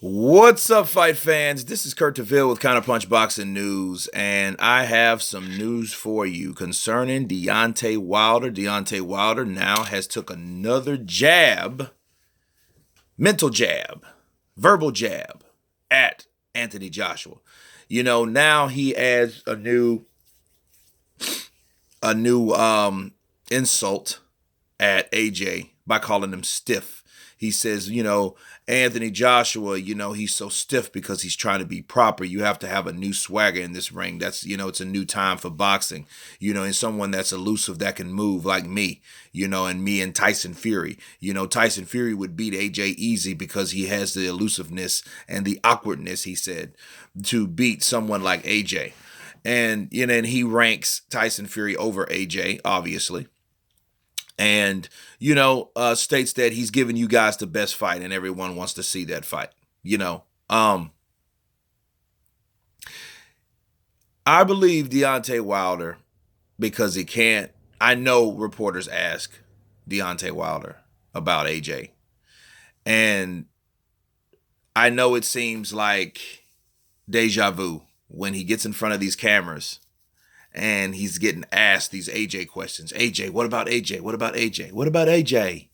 What's up, fight fans? This is Kurt DeVille with Counterpunch Boxing News, and I have some news for you concerning Deontay Wilder. Deontay Wilder now has took another jab, mental jab, verbal jab at Anthony Joshua. Now he adds a new insult at AJ by calling him stiff. He says, Anthony Joshua, he's so stiff because he's trying to be proper. You have to have a new swagger in this ring. That's, it's a new time for boxing, and someone that's elusive that can move like me, and me and Tyson Fury. Tyson Fury would beat AJ easy because he has the elusiveness and the awkwardness, he said, to beat someone like AJ. And, and he ranks Tyson Fury over AJ, obviously. And, states that he's giving you guys the best fight and everyone wants to see that fight. I believe Deontay Wilder because he can't. I know reporters ask Deontay Wilder about AJ. And I know it seems like deja vu when he gets in front of these cameras and he's getting asked these AJ questions. AJ, what about AJ? What about AJ? What about AJ?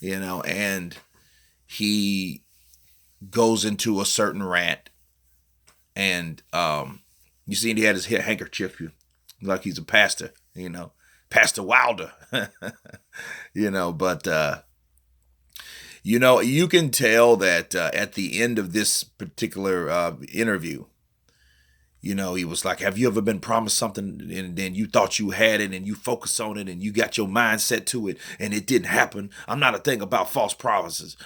And he goes into a certain rant. And you see he had his handkerchief, like he's a pastor, Pastor Wilder. But you can tell that at the end of this particular interview, he was like, have you ever been promised something and then you thought you had it and you focus on it and you got your mind set to it and it didn't happen? I'm not a thing about false promises.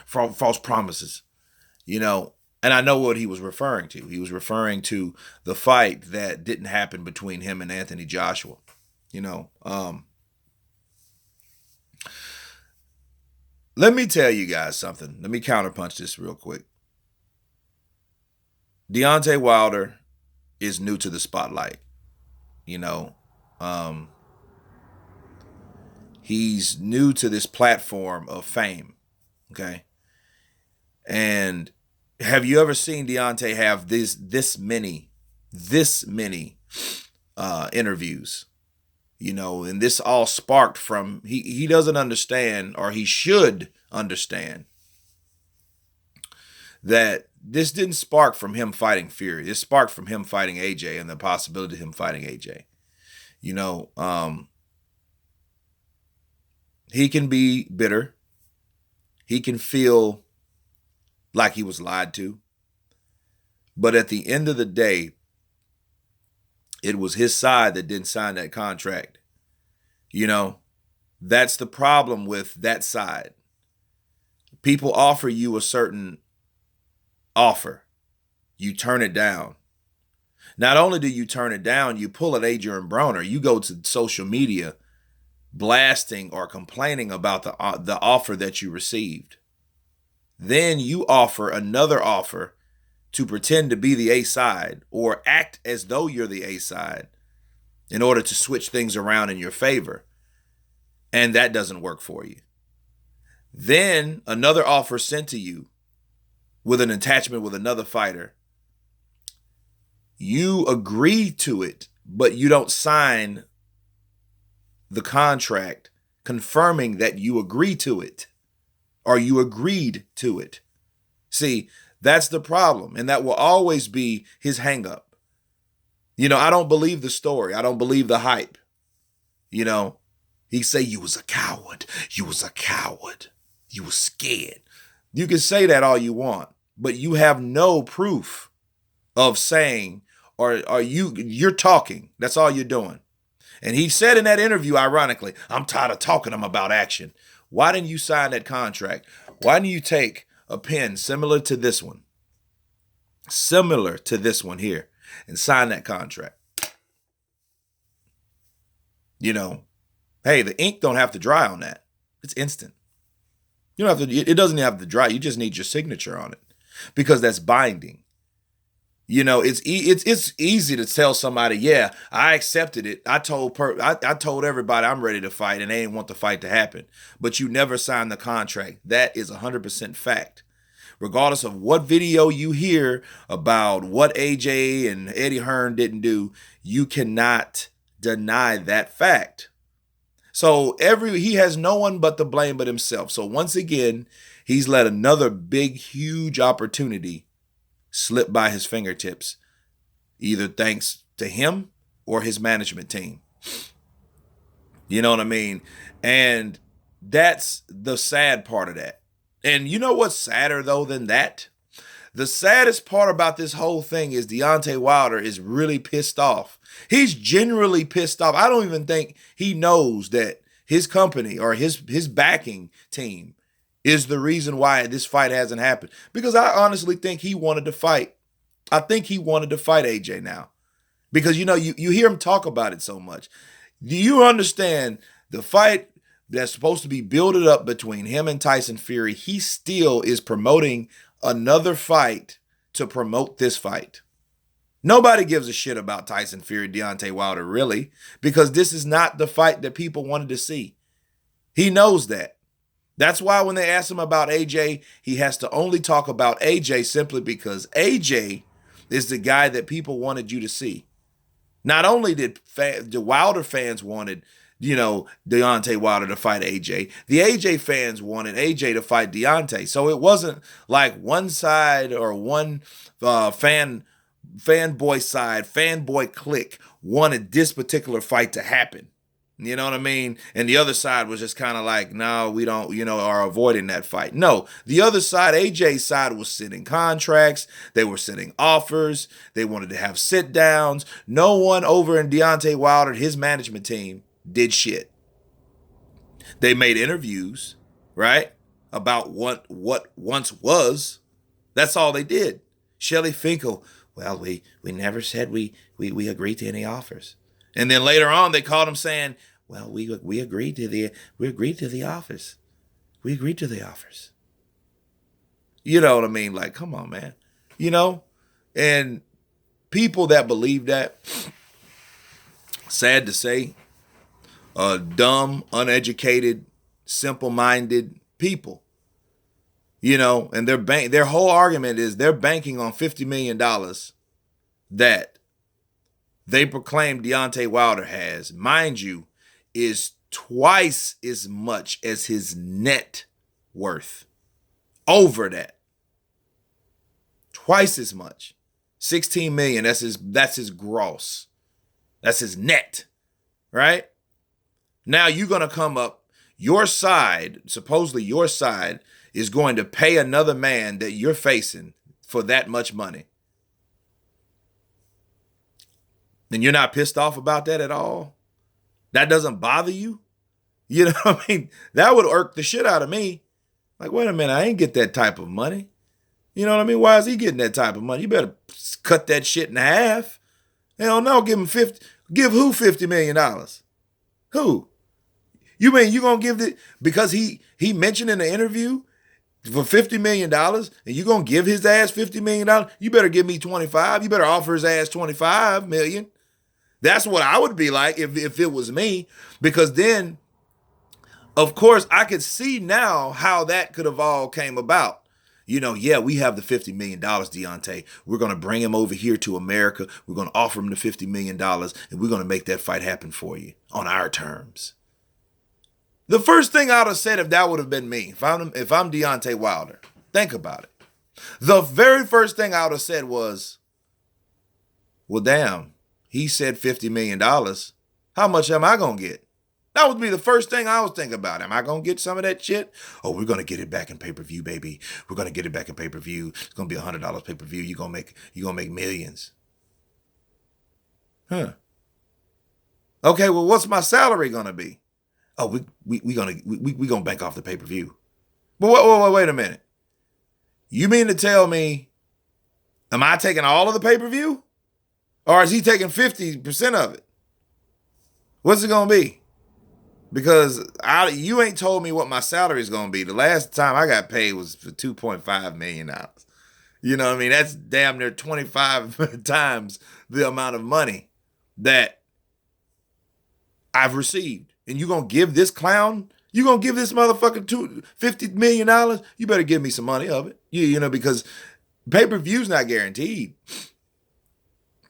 And I know what he was referring to. He was referring to the fight that didn't happen between him and Anthony Joshua. Let me tell you guys something. Let me counterpunch this real quick. Deontay Wilder is new to the spotlight. He's new to this platform of fame. Okay. And have you ever seen Deontay have this many interviews? And this all sparked from he doesn't understand, or he should understand, that this didn't spark from him fighting Fury. It sparked from him fighting AJ and the possibility of him fighting AJ. He can be bitter. He can feel like he was lied to. But at the end of the day, it was his side that didn't sign that contract. That's the problem with that side. People offer you a certain offer. You turn it down. Not only do you turn it down, you pull an Adrian Broner. You go to social media blasting or complaining about the offer that you received. Then you offer another offer to pretend to be the A side or act as though you're the A side in order to switch things around in your favor. And that doesn't work for you. Then another offer sent to you with an attachment with another fighter. You agree to it, but you don't sign the contract confirming that you agree to it or you agreed to it. See, that's the problem. And that will always be his hang up. I don't believe the story. I don't believe the hype. He say, you was a coward. You was a coward. You was scared. You can say that all you want, but you have no proof of saying, or you're talking. That's all you're doing. And he said in that interview, ironically, I'm tired of talking. I'm about action. Why didn't you sign that contract? Why didn't you take a pen similar to this one here, and sign that contract? Hey, the ink don't have to dry on that. It's instant. You don't have to. It doesn't have to dry. You just need your signature on it because that's binding. It's easy to tell somebody, yeah, I accepted it. I told everybody I'm ready to fight, and they didn't want the fight to happen. But you never signed the contract. That is 100% fact. Regardless of what video you hear about what AJ and Eddie Hearn didn't do, you cannot deny that fact. So he has no one but to blame but himself. So once again, he's let another big, huge opportunity slip by his fingertips, either thanks to him or his management team. You know what I mean? And that's the sad part of that. And you know what's sadder, though, than that? The saddest part about this whole thing is Deontay Wilder is really pissed off. He's generally pissed off. I don't even think he knows that his company or his backing team is the reason why this fight hasn't happened. Because I honestly think he wanted to fight. I think he wanted to fight AJ now. Because, you hear him talk about it so much. Do you understand the fight that's supposed to be builded up between him and Tyson Fury? He still is promoting another fight to promote this fight. Nobody gives a shit about Tyson Fury, Deontay Wilder, really, because this is not the fight that people wanted to see. He knows that. That's why when they ask him about AJ, he has to only talk about AJ simply because AJ is the guy that people wanted you to see. Not only did the Wilder fans wanted, Deontay Wilder to fight AJ, the AJ fans wanted AJ to fight Deontay. So it wasn't like one side or one fanboy side, fanboy clique wanted this particular fight to happen. You know what I mean? And the other side was just kind of like, no, we don't, are avoiding that fight. No, the other side, AJ's side, was sending contracts. They were sending offers. They wanted to have sit downs. No one over in Deontay Wilder, his management team, did shit. They made interviews, right? About what once was. That's all they did. Shelly Finkel, well, we never said we agreed to any offers. And then later on, they called him saying, well, we agreed to the offers. We agreed to the offers. You know what I mean? Like, come on, man. And people that believe that, sad to say, dumb, uneducated, simple-minded people. And their whole argument is they're banking on $50 million that they proclaim Deontay Wilder has, mind you, is twice as much as his net worth. Over that. Twice as much. 16 million, that's his gross. That's his net. Right? Now you're going to come up, your side, supposedly your side, is going to pay another man that you're facing for that much money. And you're not pissed off about that at all? That doesn't bother you? You know what I mean? That would irk the shit out of me. Like, wait a minute, I ain't get that type of money. You know what I mean? Why is he getting that type of money? You better cut that shit in half. Hell no, give him 50. Give who $50 million? Who? You mean you gonna give it because he mentioned in the interview for $50 million and you gonna give his ass $50 million? You better give me 25. You better offer his ass 25 million. That's what I would be like if it was me, because then, of course, I could see now how that could have all came about. Yeah, we have the $50 million, Deontay. We're going to bring him over here to America. We're going to offer him the $50 million, and we're going to make that fight happen for you on our terms. The first thing I would have said if that would have been me, if I'm Deontay Wilder, think about it. The very first thing I would have said was, well, damn. He said $50 million. How much am I going to get? That would be the first thing I was thinking about. Am I going to get some of that shit? Oh, we're going to get it back in pay-per-view, baby. We're going to get it back in pay-per-view. It's going to be $100 pay-per-view. You're going to make millions. Huh. Okay, well, what's my salary going to be? Oh, we going to bank off the pay-per-view. But wait a minute. You mean to tell me, am I taking all of the pay-per-view? Or is he taking 50% of it? What's it going to be? Because you ain't told me what my salary is going to be. The last time I got paid was for $2.5 million. You know what I mean? That's damn near 25 times the amount of money that I've received. And you going to give this clown You gonna give this motherfucker $50 million? You better give me some money of it. You know, because pay-per-view's not guaranteed.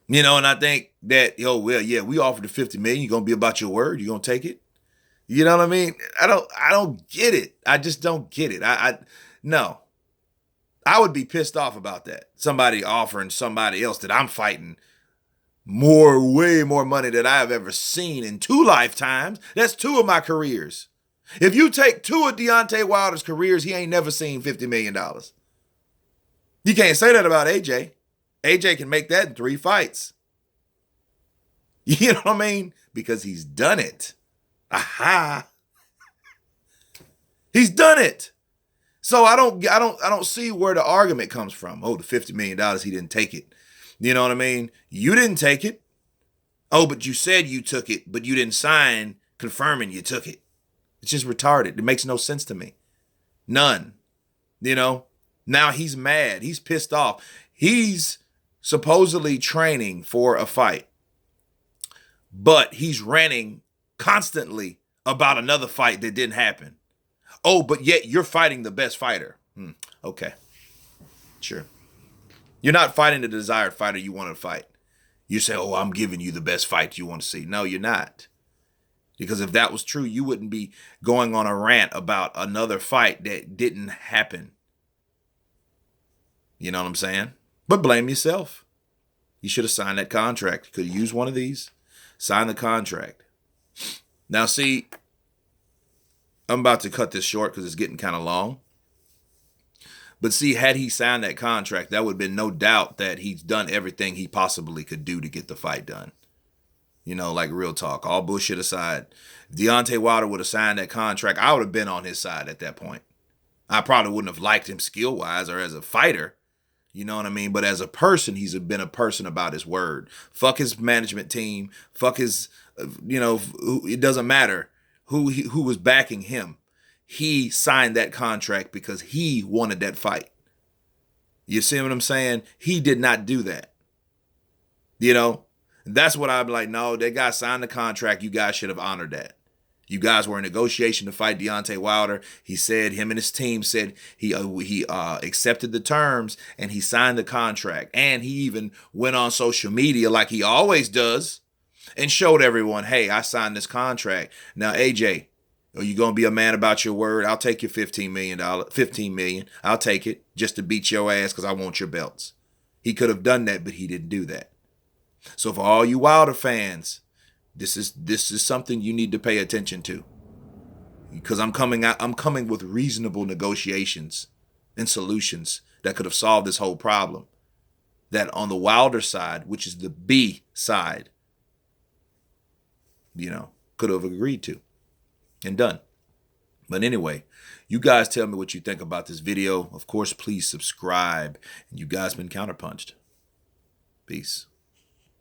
You know, and I think that, well, yeah, we offered the $50 million. You're gonna be about your word. You gonna take it? You know what I mean? I don't get it. I just don't get it. No. I would be pissed off about that. Somebody offering somebody else that I'm fighting way more money than I've ever seen in 2 lifetimes. That's 2 of my careers. If you take 2 of Deontay Wilder's careers, he ain't never seen $50 million. You can't say that about AJ. AJ can make that in 3 fights. You know what I mean? Because he's done it. Aha. He's done it. So I don't see where the argument comes from. Oh, the $50 million, he didn't take it. You know what I mean? You didn't take it. Oh, but you said you took it, but you didn't sign confirming you took it. It's just retarded. It makes no sense to me. None. You know? Now he's mad. He's pissed off. He's supposedly training for a fight, but he's ranting constantly about another fight that didn't happen. Oh, but yet you're fighting the best fighter. Okay. Sure. You're not fighting the desired fighter you want to fight. You say, oh, I'm giving you the best fight you want to see. No, you're not. Because if that was true, you wouldn't be going on a rant about another fight that didn't happen. You know what I'm saying? But blame yourself. You should have signed that contract. You could have used one of these. Sign the contract. Now, see, I'm about to cut this short because it's getting kind of long. But see, had he signed that contract, that would have been no doubt that he's done everything he possibly could do to get the fight done. You know, like real talk, all bullshit aside. If Deontay Wilder would have signed that contract, I would have been on his side at that point. I probably wouldn't have liked him skill-wise or as a fighter. You know what I mean? But as a person, he's been a person about his word. Fuck his management team. Fuck his, it doesn't matter who was backing him. He signed that contract because he wanted that fight. You see what I'm saying? He did not do that. You know? That's what I'd be like, no, that guy signed the contract. You guys should have honored that. You guys were in negotiation to fight Deontay Wilder. He said, him and his team said he accepted the terms and he signed the contract. And he even went on social media like he always does and showed everyone, hey, I signed this contract. Now, AJ, are you going to be a man about your word? I'll take your $15 million. I'll take it just to beat your ass because I want your belts. He could have done that, but he didn't do that. So for all you Wilder fans, this is something you need to pay attention to. Because I'm coming with reasonable negotiations and solutions that could have solved this whole problem. That on the Wilder side, which is the B side, could have agreed to and done. But anyway, you guys tell me what you think about this video. Of course, please subscribe. And you guys been counterpunched. Peace.